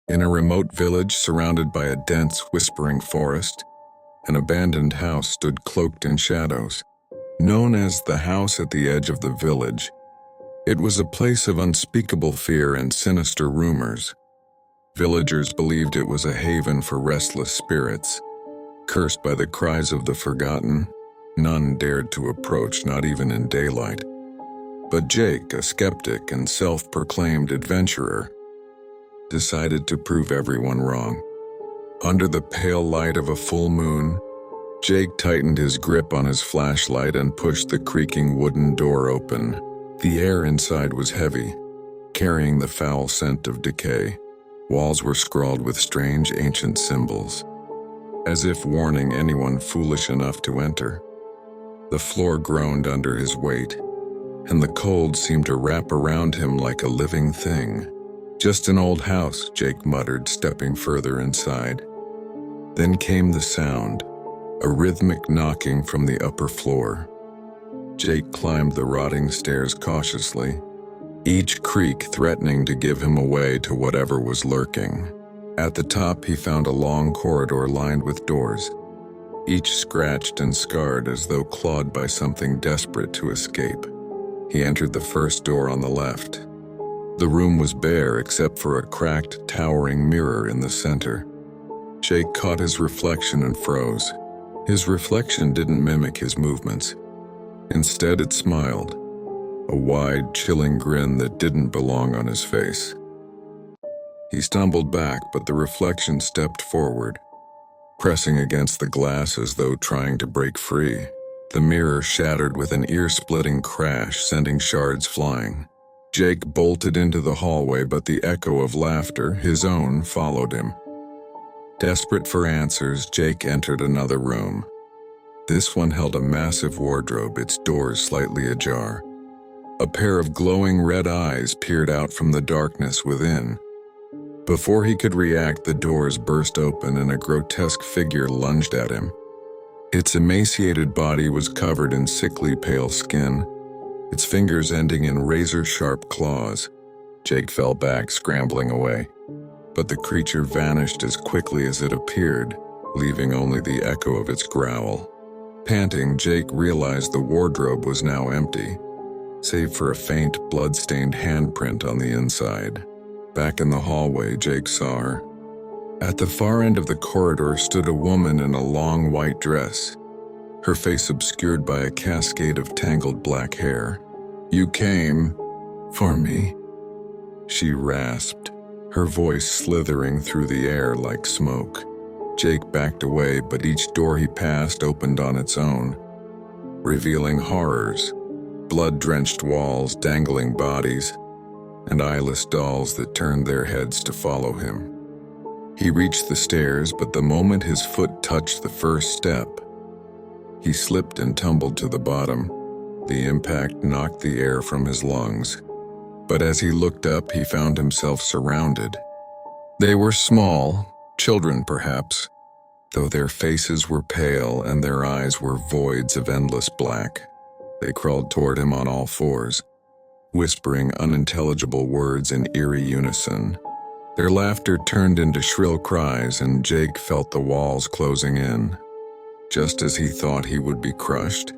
In a remote village surrounded by a dense, whispering forest, an abandoned house stood cloaked in shadows. Known as the house at the edge of the village, it was a place of unspeakable fear and sinister rumors. Villagers believed it was a haven for restless spirits. Cursed by the cries of the forgotten, none dared to approach, not even in daylight. But Jake, a skeptic and self-proclaimed adventurer, decided to prove everyone wrong. Under the pale light of a full moon, Jake tightened his grip on his flashlight and pushed the creaking wooden door open. The air inside was heavy, carrying the foul scent of decay. Walls were scrawled with strange ancient symbols, as if warning anyone foolish enough to enter. The floor groaned under his weight, and the cold seemed to wrap around him like a living thing. "Just an old house," Jake muttered, stepping further inside. Then came the sound, a rhythmic knocking from the upper floor. Jake climbed the rotting stairs cautiously, each creak threatening to give him away to whatever was lurking. At the top, he found a long corridor lined with doors, each scratched and scarred as though clawed by something desperate to escape. He entered the first door on the left. The room was bare except for a cracked, towering mirror in the center. Jake caught his reflection and froze. His reflection didn't mimic his movements. Instead, it smiled, a wide, chilling grin that didn't belong on his face. He stumbled back, but the reflection stepped forward, pressing against the glass as though trying to break free. The mirror shattered with an ear-splitting crash, sending shards flying. Jake bolted into the hallway, but the echo of laughter, his own, followed him. Desperate for answers, Jake entered another room. This one held a massive wardrobe, its doors slightly ajar. A pair of glowing red eyes peered out from the darkness within. Before he could react, the doors burst open and a grotesque figure lunged at him. Its emaciated body was covered in sickly pale skin, its fingers ending in razor-sharp claws. Jake fell back, scrambling away. But the creature vanished as quickly as it appeared, leaving only the echo of its growl. Panting, Jake realized the wardrobe was now empty, save for a faint, blood-stained handprint on the inside. Back in the hallway, Jake saw her. At the far end of the corridor stood a woman in a long white dress, her face obscured by a cascade of tangled black hair. "You came for me," she rasped, her voice slithering through the air like smoke. Jake backed away, but each door he passed opened on its own, revealing horrors, blood-drenched walls, dangling bodies, and eyeless dolls that turned their heads to follow him. He reached the stairs, but the moment his foot touched the first step, he slipped and tumbled to the bottom. The impact knocked the air from his lungs. But as he looked up, he found himself surrounded. They were small, children perhaps, though their faces were pale and their eyes were voids of endless black. They crawled toward him on all fours, whispering unintelligible words in eerie unison. Their laughter turned into shrill cries, and Jake felt the walls closing in. Just as he thought he would be crushed,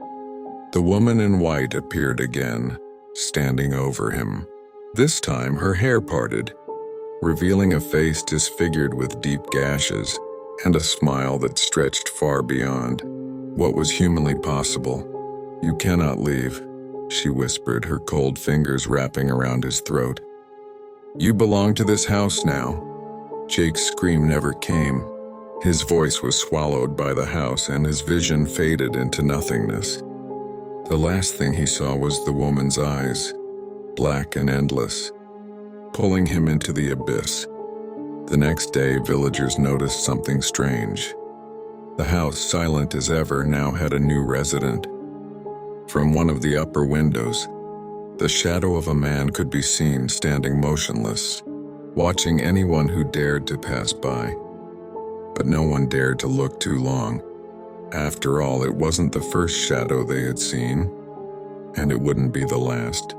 the woman in white appeared again, standing over him. This time, her hair parted, revealing a face disfigured with deep gashes and a smile that stretched far beyond what was humanly possible. "You cannot leave," she whispered, her cold fingers wrapping around his throat. "You belong to this house now." Jake's scream never came. His voice was swallowed by the house, and his vision faded into nothingness. The last thing he saw was the woman's eyes, black and endless, pulling him into the abyss. The next day, villagers noticed something strange. The house, silent as ever, now had a new resident. From one of the upper windows, the shadow of a man could be seen standing motionless, watching anyone who dared to pass by. But no one dared to look too long. After all, it wasn't the first shadow they had seen, and it wouldn't be the last.